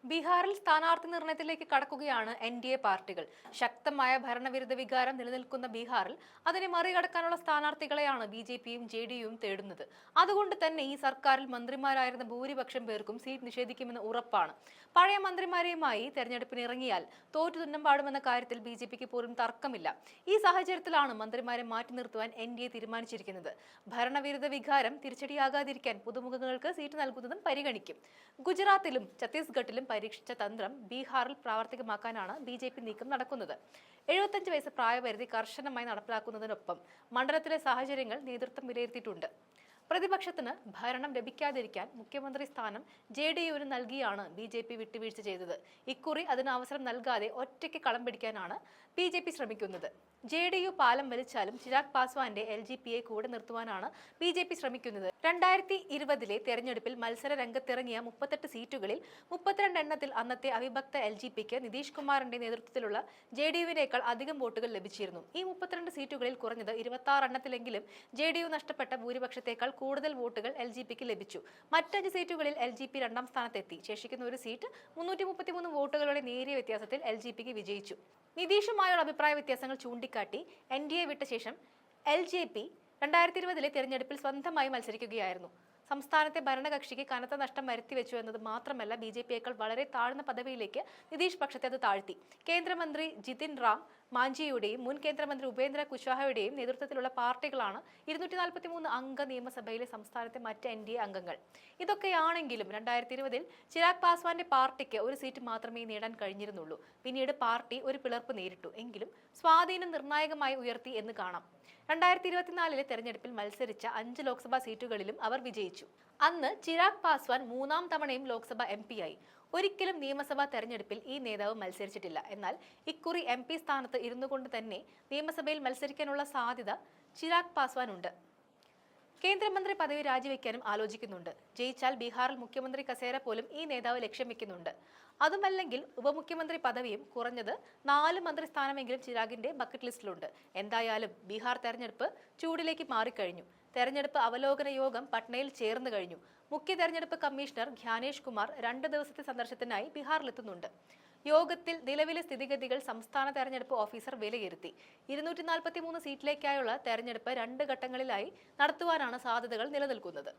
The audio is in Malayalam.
ബീഹാറിൽ സ്ഥാനാർത്ഥി നിർണയത്തിലേക്ക് കടക്കുകയാണ് എൻ.ഡി.എ പാർട്ടികൾ. ശക്തമായ ഭരണവിരുദ്ധ വികാരം നിലനിൽക്കുന്ന ബീഹാറിൽ അതിനെ മറികടക്കാനുള്ള സ്ഥാനാർത്ഥികളെയാണ് ബി.ജെ.പിയും ജെ.ഡി.യുവും തേടുന്നത്. അതുകൊണ്ട് തന്നെ ഈ സർക്കാരിൽ മന്ത്രിമാരായിരുന്ന ഭൂരിപക്ഷം പേർക്കും സീറ്റ് നിഷേധിക്കുമെന്ന് ഉറപ്പാണ്. പഴയ മന്ത്രിമാരെയുമായി തെരഞ്ഞെടുപ്പിന് ഇറങ്ങിയാൽ തോറ്റു തുന്നം പാടുമെന്ന കാര്യത്തിൽ ബി.ജെ.പിക്ക് പോലും തർക്കമില്ല. ഈ സാഹചര്യത്തിലാണ് മന്ത്രിമാരെ മാറ്റി നിർത്തുവാൻ എൻ.ഡി.എ തീരുമാനിച്ചിരിക്കുന്നത്. ഭരണവിരുദ്ധ വികാരം തിരിച്ചടിയാകാതിരിക്കാൻ പുതുമുഖങ്ങൾക്ക് സീറ്റ് നൽകുന്നതും പരിഗണിക്കും. ഗുജറാത്തിലും ഛത്തീസ്ഗഡിലും പരീക്ഷിച്ച തന്ത്രം ബീഹാറിൽ പ്രാവർത്തികമാക്കാനാണ് ബി.ജെ.പി നീക്കം നടക്കുന്നത്. 75 വയസ്സ് പ്രായപരിധി കർശനമായി നടപ്പിലാക്കുന്നതിനൊപ്പം മണ്ഡലത്തിലെ സാഹചര്യങ്ങൾ നേതൃത്വം വിലയിരുത്തിയിട്ടുണ്ട്. പ്രതിപക്ഷത്തിന് ഭരണം ലഭിക്കാതിരിക്കാൻ മുഖ്യമന്ത്രി സ്ഥാനം ജെ.ഡി.യുവിന് നൽകിയാണ് ബി.ജെ.പി വിട്ടുവീഴ്ച ചെയ്തത്. ഇക്കുറി അതിന് അവസരം നൽകാതെ ഒറ്റയ്ക്ക് കളം പിടിക്കാനാണ് ബി.ജെ.പി ശ്രമിക്കുന്നത്. ജെ.ഡി.യു പാലം വലിച്ചാലും ചിരാഗ് പാസ്വാന്റെ എൽ.ജി.പിയെ കൂടെ നിർത്തുവാനാണ് ബി.ജെ.പി ശ്രമിക്കുന്നത്. 2020 തെരഞ്ഞെടുപ്പിൽ മത്സര രംഗത്തിറങ്ങിയ 38 സീറ്റുകളിൽ 32 എണ്ണത്തിൽ അന്നത്തെ അവിഭക്ത എൽ.ജി.പിക്ക് നിതീഷ് കുമാറിന്റെ നേതൃത്വത്തിലുള്ള ജെ.ഡി.യുവിനേക്കാൾ അധികം വോട്ടുകൾ ലഭിച്ചിരുന്നു. ഈ 32 സീറ്റുകളിൽ കുറഞ്ഞത് 26 എണ്ണത്തിലെങ്കിലും ജെ.ഡി.യു നഷ്ടപ്പെട്ട ഭൂരിപക്ഷത്തേക്കാൾ കൂടുതൽ വോട്ടുകൾ എൽ.ജി.പിക്ക് ലഭിച്ചു. മറ്റ് സീറ്റുകളിൽ എൽ.ജി.പി രണ്ടാം സ്ഥാനത്തെത്തി. ശേഷിക്കുന്ന ഒരു സീറ്റ് 333 വോട്ടുകളുടെ നേരിയ വ്യത്യാസത്തിൽ എൽ.ജി.പിക്ക് വിജയിച്ചു. നിതീഷുമായുള്ള അഭിപ്രായ വ്യത്യാസങ്ങൾ ചൂണ്ടിക്കാട്ടി എൻ.ഡി.എ വിട്ട ശേഷം എൽ.ജെ.പി 2020 തെരഞ്ഞെടുപ്പിൽ സ്വന്തമായി മത്സരിക്കുകയായിരുന്നു. സംസ്ഥാനത്തെ ഭരണകക്ഷിക്ക് കനത്ത നഷ്ടം വരുത്തിവെച്ചു എന്നത് മാത്രമല്ല, ബി.ജെ.പിയേക്കാൾ വളരെ താഴ്ന്ന പദവിയിലേക്ക് നിതീഷ് പക്ഷത്തെ അത് താഴ്ത്തി. കേന്ദ്രമന്ത്രി ജിതിൻ റാം മാഞ്ചിയുടെയും മുൻ കേന്ദ്രമന്ത്രി ഉപേന്ദ്ര കുശ്വാഹയുടെയും നേതൃത്വത്തിലുള്ള പാർട്ടികളാണ് 243 അംഗ നിയമസഭയിലെ സംസ്ഥാനത്തെ മറ്റ് എൻ.ഡി.എ അംഗങ്ങൾ. ഇതൊക്കെയാണെങ്കിലും 2020 ചിരാഗ് പാസ്വാന്റെ പാർട്ടിക്ക് ഒരു സീറ്റ് മാത്രമേ നേടാൻ കഴിഞ്ഞിരുന്നുള്ളൂ. പിന്നീട് പാർട്ടി ഒരു പിളർപ്പ് നേരിട്ടു. എങ്കിലും സ്വാധീനം നിർണായകമായി ഉയർത്തി എന്ന് കാണാം. 2024 തെരഞ്ഞെടുപ്പിൽ മത്സരിച്ച 5 ലോക്സഭാ സീറ്റുകളിലും അവർ വിജയിച്ചു. അന്ന് ചിരാഗ് പാസ്വാൻ 3ാം തവണയും ലോക്സഭ MP ആയി. ഒരിക്കലും നിയമസഭാ തെരഞ്ഞെടുപ്പിൽ ഈ നേതാവ് മത്സരിച്ചിട്ടില്ല. എന്നാൽ ഇക്കുറി MP സ്ഥാനത്ത് ഇരുന്നുകൊണ്ട് തന്നെ നിയമസഭയിൽ മത്സരിക്കാനുള്ള സാധ്യത ചിരാഗ് പാസ്വാനുണ്ട്. കേന്ദ്രമന്ത്രി പദവി രാജിവെക്കാനും ആലോചിക്കുന്നുണ്ട്. ജയിച്ചാൽ ബീഹാറിൽ മുഖ്യമന്ത്രി കസേര പോലും ഈ നേതാവ് ലക്ഷ്യം വെക്കുന്നുണ്ട്. അതുമല്ലെങ്കിൽ ഉപമുഖ്യമന്ത്രി പദവിയും കുറഞ്ഞത് 4 മന്ത്രിസ്ഥാനമെങ്കിലും ചിരാഗിന്റെ ബക്കറ്റ് ലിസ്റ്റിലുണ്ട്. എന്തായാലും ബീഹാർ തെരഞ്ഞെടുപ്പ് ചൂടിലേക്ക് മാറിക്കഴിഞ്ഞു. തെരഞ്ഞെടുപ്പ് അവലോകന യോഗം പട്നയിൽ ചേർന്നു കഴിഞ്ഞു. മുഖ്യ തെരഞ്ഞെടുപ്പ് കമ്മീഷണർ ജ്ഞാനേഷ് കുമാർ 2 ദിവസത്തെ സന്ദർശനത്തിനായി ബീഹാറിലെത്തുന്നുണ്ട്. യോഗത്തിൽ നിലവിലെ സ്ഥിതിഗതികൾ സംസ്ഥാന തെരഞ്ഞെടുപ്പ് ഓഫീസർ വിലയിരുത്തി. 243 സീറ്റിലേക്കായുള്ള തെരഞ്ഞെടുപ്പ് 2 ഘട്ടങ്ങളിലായി നടത്തുവാനാണ് സാധ്യതകൾ നിലനിൽക്കുന്നത്.